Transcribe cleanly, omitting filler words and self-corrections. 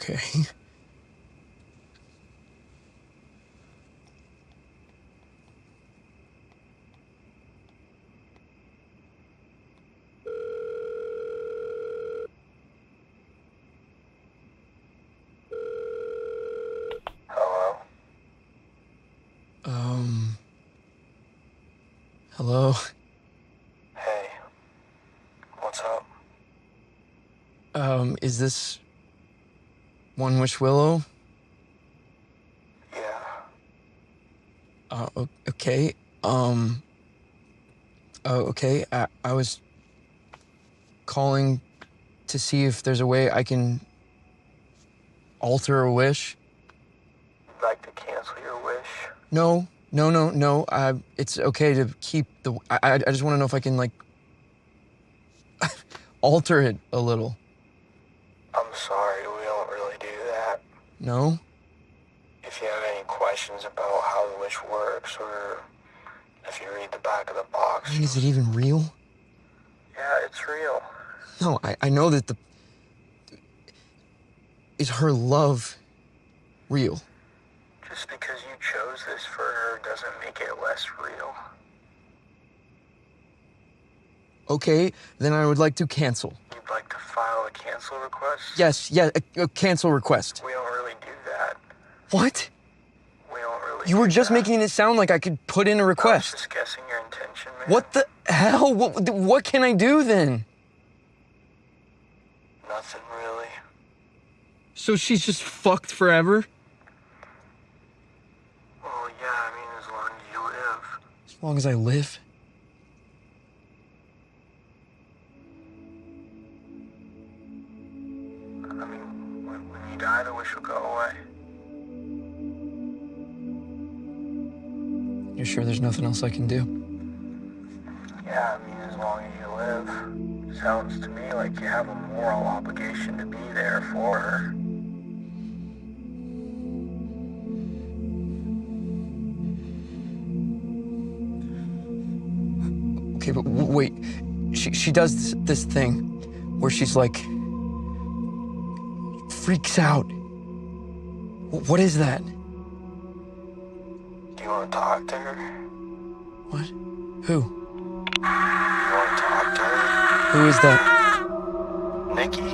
Okay. Hello? Hello? Hey. What's up? Is this One Wish Willow? Yeah. Okay. Okay. I was calling to see if there's a way I can alter a wish. You'd like to cancel your wish? No. It's okay to keep the. I just want to know if I can, like, alter it a little. I'm sorry, we don't really do that. No? If you have any questions about how the wish works, or if you read the back of the box... I mean, is it even real? Yeah, it's real. No, I know that the. Is her love real? Just because you chose this for her doesn't make it less real. Okay, then I would like to cancel. You'd like to file a cancel request? Yes, a cancel request. We don't really do that. What? We don't really You were do just that. making it sound like I could put in a I was request. just guessing your intention, man. What the hell? What can I do then? Nothing really. So she's just fucked forever? Well, yeah, I mean, as long as you live. As long as I live? I mean, when you die, the wish will go away. You're sure there's nothing else I can do? Yeah, I mean, as long as you live. Sounds to me like you have a moral obligation to be there for her. Okay, but wait. She does this thing where she's like... freaks out. What is that? Do you want to talk to her? What? Who? You want to talk to her? Who is that? Nikki?